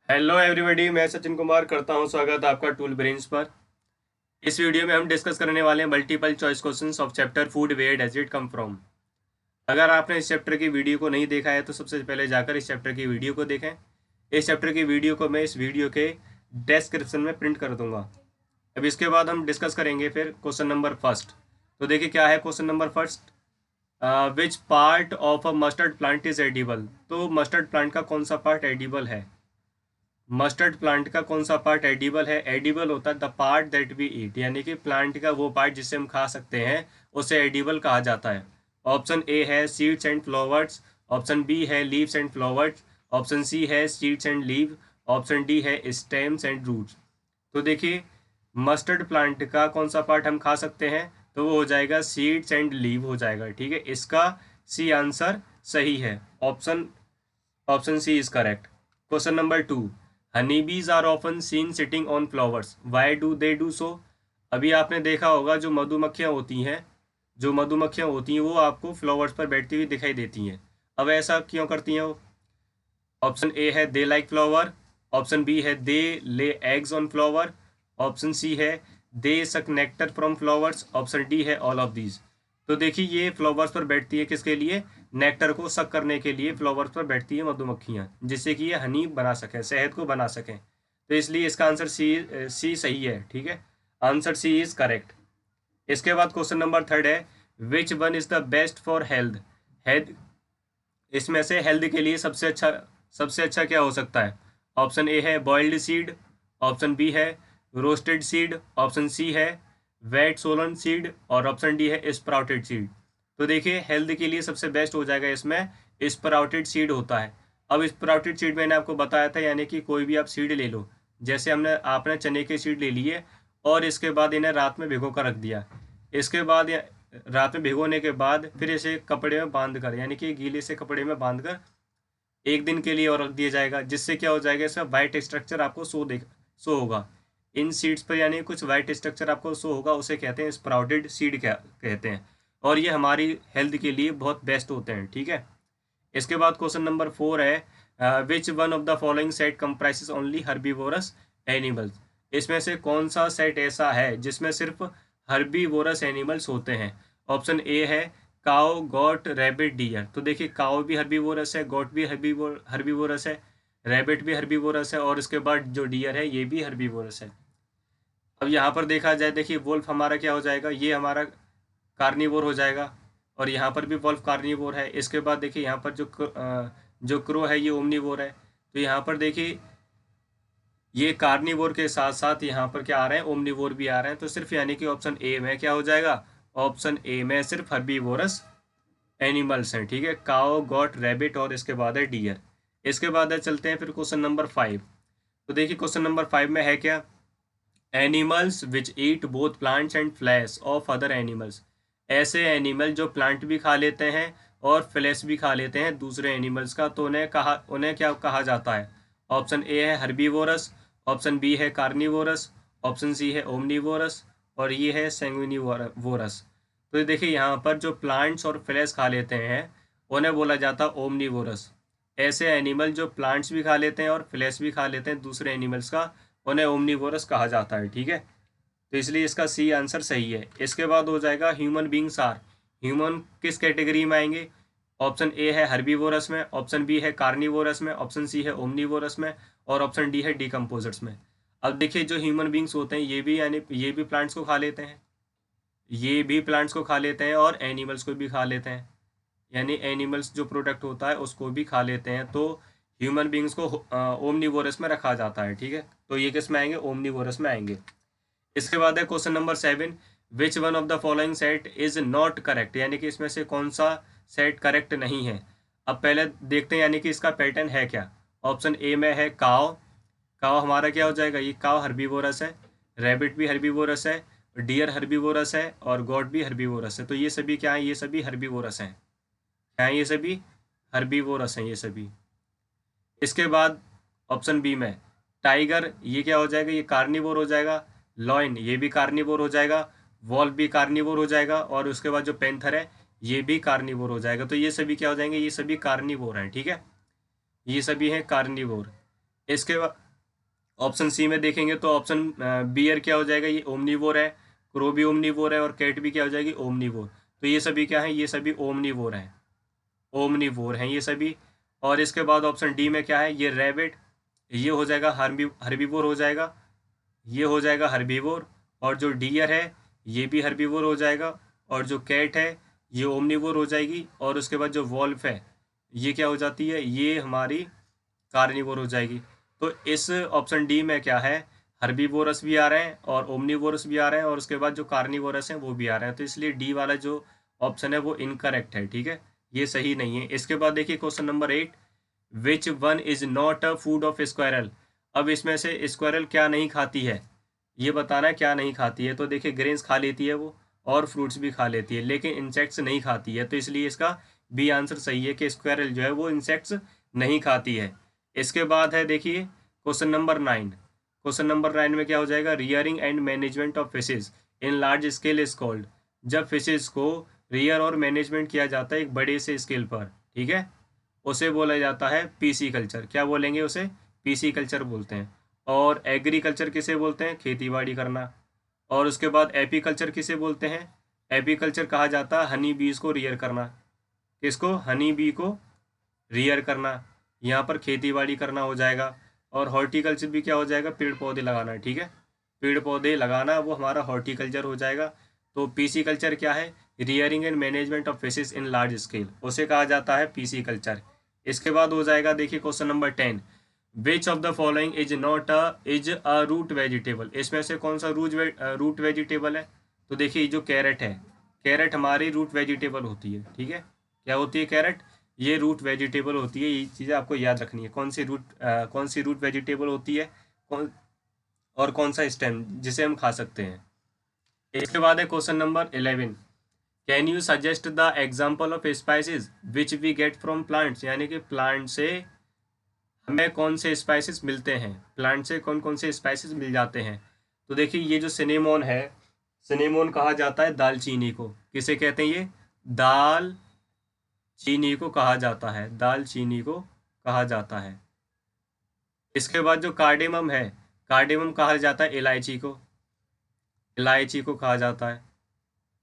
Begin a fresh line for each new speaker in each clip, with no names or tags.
Hello everybody, मैं सचिन कुमार करता हूं स्वागत आपका टूल ब्रेन्स पर। इस वीडियो में हम डिस्कस करने वाले हैं multiple choice questions of chapter food, where does it come from. अगर आपने इस चैप्टर की वीडियो को नहीं देखा है तो सबसे पहले जाकर इस चैप्टर की वीडियो को देखें। इस चैप्टर की वीडियो को मैं इस वीडियो के डिस्क्रिप्शन में प्रिंट कर दूंगा। अब इसके बाद हम डिस्कस करेंगे फिर क्वेश्चन नंबर फर्स्ट। तो देखिए क्या है question number first. Which part of a mustard plant is edible. तो मस्टर्ड प्लांट का कौन सा पार्ट एडिबल है? मस्टर्ड प्लांट का कौन सा पार्ट एडिबल है? एडिबल होता है the part that we eat, यानी कि प्लांट का वो पार्ट जिसे हम खा सकते हैं उसे एडिबल कहा जाता है। ऑप्शन ए है seeds and flowers, option B है leaves and flowers, option C है seeds and leave, option D है स्टेम्स एंड रूट्स। तो देखिए मस्टर्ड प्लांट का कौन सा पार्ट हम खा सकते हैं, तो वो हो जाएगा सीड्स एंड लीव हो जाएगा। ठीक है, इसका सी आंसर सही है। Option option C is correct. Question number two. Honeybees are often seen sitting on flowers, why do they do so. अभी आपने देखा होगा जो मधुमक्खियां होती हैं वो आपको फ्लावर्स पर बैठती हुई दिखाई देती हैं। अब ऐसा क्यों करती हैं वो? ऑप्शन ए है they like flower, option B है they lay eggs on flower, option C है they suck nectar from flowers, option D है ऑल ऑफ दीज। तो देखिए ये फ्लावर्स पर बैठती है किसके लिए? नेक्टर को सक करने के लिए फ्लावर्स पर बैठती है मधुमक्खियाँ, जिससे कि ये हनी बना सकें, शहद को बना सकें। तो इसलिए इसका आंसर सी सही है। ठीक है, आंसर सी इज करेक्ट। इसके बाद क्वेश्चन नंबर थर्ड है which one is the best for health. Health इसमें से हेल्थ के लिए सबसे अच्छा क्या हो सकता है? ऑप्शन ए है बॉइल्ड सीड, ऑप्शन बी है रोस्टेड सीड, ऑप्शन सी है वेट सोलन सीड और ऑप्शन डी है स्प्राउटेड सीड। तो देखिए हेल्थ के लिए सबसे बेस्ट हो जाएगा इसमें स्प्राउटेड सीड होता है। अब स्प्राउटेड सीड मैंने आपको बताया था, यानी कि कोई भी आप सीड ले लो, जैसे आपने चने के सीड ले लिए और इसके बाद इन्हें रात में भिगो कर रख दिया। इसके बाद रात में भिगोने के बाद फिर इसे कपड़े में बांध कर, यानी कि गीले से कपड़े में बांध कर एक दिन के लिए और रख दिया जाएगा, जिससे क्या हो जाएगा इसका वाइट स्ट्रक्चर आपको शो होगा इन सीड्स पर, यानी कुछ वाइट स्ट्रक्चर आपको शो होगा, उसे कहते हैं स्प्राउटेड सीड क्या कहते हैं। और ये हमारी हेल्थ के लिए बहुत बेस्ट होते हैं। ठीक है, इसके बाद क्वेश्चन नंबर फोर है which one of the following set comprises only herbivorous animals. इसमें से कौन सा सेट ऐसा है जिसमें सिर्फ हर्बीवोरस एनिमल्स होते हैं? ऑप्शन ए है काओ गॉट रैबिट डियर। तो देखिए काओ भी हर्बीवोरस है, गॉट भी हर्बीवोरस है, रैबिट भी हर्बीवोरस है और इसके बाद जो डियर है ये भी हर्बीवोरस है। अब यहाँ पर देखा जाए, देखिए वोल्फ हमारा क्या हो जाएगा, ये हमारा कार्निवोर हो जाएगा और यहाँ पर भी वोल्फ कार्निवोर है। इसके बाद देखिए यहाँ पर जो क्रो है ये ओमनीवोर है। तो यहाँ पर देखिए ये कार्निवोर के साथ साथ यहाँ पर क्या आ रहे हैं, ओमनीवोर भी आ रहे हैं। तो सिर्फ यानी कि ऑप्शन ए में क्या हो जाएगा, ऑप्शन ए में सिर्फ हर्बीवोरस एनिमल्स हैं। ठीक है, काओ गॉट रैबिट और इसके बाद है डियर। इसके बाद है चलते हैं फिर क्वेश्चन नंबर फाइव। तो देखिए क्वेश्चन नंबर फाइव में है क्या, animals which eat both plants and flash of other animals. ऐसे एनिमल जो प्लांट भी खा लेते हैं और फ्लैश भी खा लेते हैं दूसरे एनिमल्स का, तो उन्हें क्या कहा जाता है? ऑप्शन ए है हर्बीवोरस, ऑप्शन बी है कार्निवोरस, ऑप्शन सी है ओमनीवोरस और ये है सैंग्विनिवोरस। तो देखिए यहाँ पर जो प्लांट्स और फ्लैश खा लेते हैं उन्हें बोला जाता है ओमनीवोरस। ऐसे एनिमल जो प्लांट्स भी खा लेते हैं और फ्लैश भी खा लेते हैं दूसरे एनिमल्स का, उन्हें ओमनीवोरस कहा जाता है। ठीक है, तो इसलिए इसका सी आंसर सही है। इसके बाद हो जाएगा ह्यूमन बींग्स आर। ह्यूमन किस कैटेगरी में आएंगे? ऑप्शन ए है हर्बीवोरस में, ऑप्शन बी है कार्निवोरस में, ऑप्शन सी है ओमनीवोरस में और ऑप्शन डी है डिकम्पोजर्स में। अब देखिए जो ह्यूमन बींग्स होते हैं ये भी प्लांट्स को खा लेते हैं, ये भी प्लांट्स को खा लेते हैं और एनिमल्स को भी खा लेते हैं, यानी एनिमल्स जो प्रोडक्ट होता है उसको भी खा लेते हैं। तो ह्यूमन बींग्स को ओमनीवोरस में रखा जाता है। ठीक है, तो ये किस में आएंगे, ओमनीवोरस में आएंगे। इसके बाद है question number seven, which one of the following set is not correct, यानी कि इसमें से कौन सा सेट करेक्ट नहीं है। अब पहले देखते हैं यानी कि इसका पैटर्न है क्या। ऑप्शन ए में है काव। काव हमारा क्या हो जाएगा, ये काव हर्बीवोरस है, रैबिट भी हर्बीवोरस है, डियर हर्बीवोरस है और गॉट भी हर्बीवोरस है। तो ये सभी क्या है, ये सभी हर्बीवोरस हैं। क्या है, ये सभी हर्बीवोरस हैं ये सभी। इसके बाद ऑप्शन बी में टाइगर, ये क्या हो जाएगा, ये कार्निवोर हो जाएगा। लॉइन ये भी कार्निवोर हो जाएगा, वॉल्फ भी कार्निवोर हो जाएगा और उसके बाद जो पेंथर है ये भी कार्निवोर हो जाएगा। तो ये सभी क्या हो जाएंगे, ये सभी कार्निवोर हैं। ठीक है, ये सभी हैं कार्निवोर। इसके बाद ऑप्शन सी में देखेंगे तो ऑप्शन बियर क्या हो जाएगा, ये ओमनीवोर है, क्रो भी ओमनीवोर है और कैट भी क्या हो जाएगी, ओमनीवोर। तो ये सभी क्या है, ये सभी ओमनीवोर हैं, ओमनीवोर हैं ये सभी। और इसके बाद ऑप्शन डी में क्या है, ये रैबिट, ये हो जाएगा हर्बीवोर हो जाएगा, ये हो जाएगा हर्बीवोर। और जो डियर है ये भी हर्बीवोर हो जाएगा, और जो कैट है ये ओमनीवोर हो जाएगी। और उसके बाद जो वॉल्फ है ये क्या हो जाती है, ये हमारी कार्निवोर हो जाएगी। तो इस ऑप्शन डी में क्या है, हर्बीवोरस भी आ रहे हैं और ओमनीवोरस भी आ रहे हैं और उसके बाद जो कार्निवोरस हैं वो भी आ रहे हैं। तो इसलिए डी वाला जो ऑप्शन है वो इनकरेक्ट है, ठीक है, ये सही नहीं है। इसके बाद देखिए question number 8, which one is not a food of squirrel. अब इसमें से स्क्वायरल क्या नहीं खाती है, ये बताना है क्या नहीं खाती है। तो देखिए ग्रेन्स खा लेती है वो और फ्रूट्स भी खा लेती है, लेकिन इंसेक्ट्स नहीं खाती है। तो इसलिए इसका बी आंसर सही है कि स्क्वायरल जो है वो इंसेक्ट्स नहीं खाती है। इसके बाद है देखिए क्वेश्चन नंबर 9। क्वेश्चन नंबर 9 में क्या हो जाएगा, rearing and management of fishes in large scale is called. जब फिशेज को रियर और मैनेजमेंट किया जाता है एक बड़े से स्केल पर, ठीक है, उसे बोला जाता है पीसी कल्चर। क्या बोलेंगे उसे, पीसी कल्चर बोलते हैं। और एग्रीकल्चर किसे बोलते हैं, खेती बाड़ी करना। और उसके बाद एपीकल्चर किसे बोलते हैं, एपीकल्चर कहा जाता है हनी बीज को रियर करना। किसको, हनी बी को रियर करना, यहाँ पर खेती बाड़ी करना हो जाएगा। और हॉर्टिकल्चर भी क्या हो जाएगा, पेड़ पौधे लगाना, ठीक है, पेड़ पौधे लगाना वो हमारा हॉर्टिकल्चर हो जाएगा। तो पीसी कल्चर क्या है, rearing and management of fishes in large scale, उसे कहा जाता है पीसी कल्चर। इसके बाद हो जाएगा देखिए question number 10, which of the following is a root vegetable. इसमें से कौन सा रूट वेजिटेबल है। तो देखिए जो कैरेट है, कैरेट हमारी रूट वेजिटेबल होती है, ठीक है, क्या होती है कैरेट, ये रूट वेजिटेबल होती है। ये चीज़ें आपको याद रखनी है, कौन सी रूट वेजिटेबल होती है, कौन और कौन सा स्टेम जिसे हम खा सकते हैं। इसके बाद है question number 11, can you suggest the example of spices which we get from plants. यानी कि प्लांट से हमें कौन से स्पाइसेस मिलते हैं, प्लांट से कौन कौन से स्पाइसेस मिल जाते हैं। तो देखिए ये जो सिनेमोन है, सिनेमोन कहा जाता है दालचीनी को, किसे कहते हैं, ये दाल चीनी को कहा जाता है, दाल चीनी को कहा जाता है। इसके बाद जो कार्डेमम है, कार्डेमम कहा जाता है इलायची को, इलायची को कहा जाता है।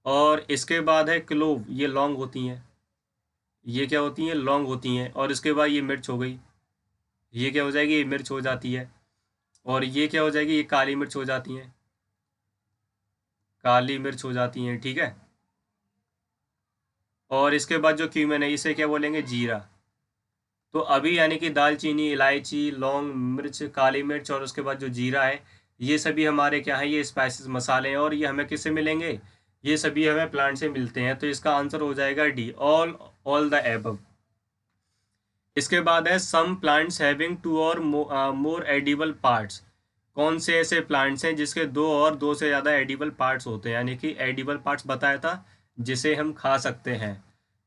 और इसके बाद है क्लोव, ये लौंग होती हैं, ये क्या होती हैं, लौंग होती हैं। और इसके बाद ये मिर्च हो गई, ये क्या हो जाएगी, ये मिर्च हो जाती है। और ये क्या हो जाएगी, ये काली मिर्च हो जाती हैं, काली मिर्च हो जाती हैं, ठीक है। और इसके बाद जो क्यूमिन है इसे क्या बोलेंगे, जीरा। तो अभी यानी कि दालचीनी, इलायची, लौंग, मिर्च, काली मिर्च और उसके बाद जो जीरा है, ये सभी हमारे क्या है, ये स्पाइसेस मसाले हैं। और ये हमें किससे मिलेंगे, ये सभी हमें प्लांट से मिलते हैं। तो इसका आंसर हो जाएगा डी, ऑल द एबव। इसके बाद है सम प्लांट्स हैविंग टू और मोर एडिबल पार्ट्स। कौन से ऐसे प्लांट्स हैं जिसके दो से ज़्यादा एडिबल पार्ट्स होते हैं। यानी कि एडिबल पार्ट्स बताया था जिसे हम खा सकते हैं।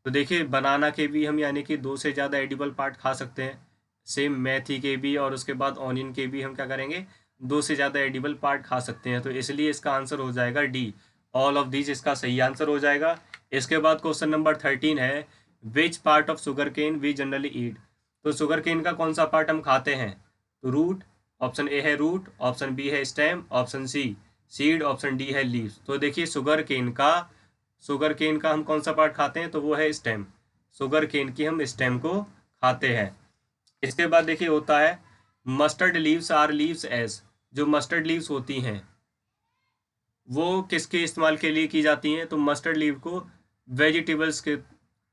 तो देखिए बनाना के भी हम यानी कि 2 से ज़्यादा एडिबल पार्ट खा सकते हैं, सेम मेथी के भी और उसके बाद ऑनियन के भी हम क्या करेंगे, 2 से ज़्यादा एडिबल पार्ट खा सकते हैं। तो इसलिए इसका आंसर हो जाएगा डी, ऑल ऑफ दीज इसका सही आंसर हो जाएगा। इसके बाद क्वेश्चन नंबर 13 है, which part of sugar cane we generally eat. तो शुगर केन का कौन सा पार्ट हम खाते हैं, तो रूट, ऑप्शन ए है रूट, ऑप्शन बी है stem, option C seed, option D है लीव्स। तो देखिए शुगर केन का हम कौन सा पार्ट खाते हैं, तो वो है स्टेम, शुगर केन की हम स्टेम को खाते हैं। इसके बाद देखिए होता है mustard leaves are leaves as. जो मस्टर्ड लीव्स होती हैं वो किसके इस्तेमाल के लिए की जाती हैं, तो मस्टर्ड लीव को वेजिटेबल्स के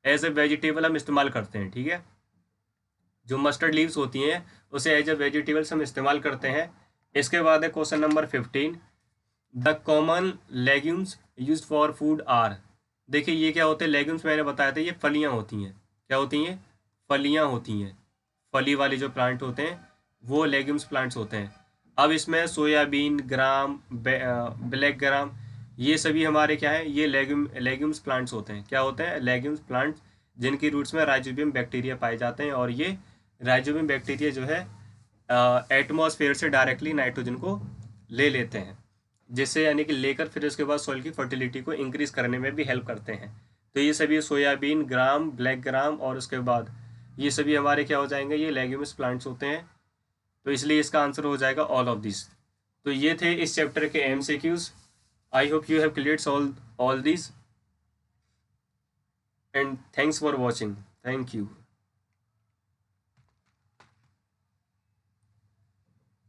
एज ए वेजिटेबल हम इस्तेमाल करते हैं, ठीक है। जो मस्टर्ड लीव्स होती हैं उसे एज ए वेजिटेबल्स हम इस्तेमाल करते हैं। इसके बाद है question number 15, the common legumes use for food are. देखिए ये क्या होते हैं, लेग्यूम्स मैंने बताया था ये फलियां होती हैं, क्या होती हैं, फलियां होती हैं, फली वाले जो प्लांट होते हैं वो लेग्यूम्स प्लांट्स होते हैं। अब इसमें सोयाबीन, ग्राम, ब्लैक ग्राम, ये सभी हमारे क्या है, ये लेग्यूम्स प्लांट्स होते हैं। क्या होते हैं, लेग्यूम्स प्लांट्स, जिनकी रूट्स में राइजोबियम बैक्टीरिया पाए जाते हैं। और ये राइजोबियम बैक्टीरिया जो है एटमॉस्फेयर से डायरेक्टली नाइट्रोजन को ले लेते हैं, जिससे यानी कि लेकर फिर उसके बाद सॉइल की फर्टिलिटी को इंक्रीज करने में भी हेल्प करते हैं। तो ये सभी सोयाबीन, ग्राम, ब्लैक ग्राम और उसके बाद ये सभी हमारे क्या हो जाएंगे, ये लेग्यूमिनस प्लांट्स होते हैं। तो इसलिए इसका आंसर हो जाएगा ऑल ऑफ दिस। तो ये थे इस चैप्टर के MCQs। I hope you have cleared all this and thanks for watching. Thank you.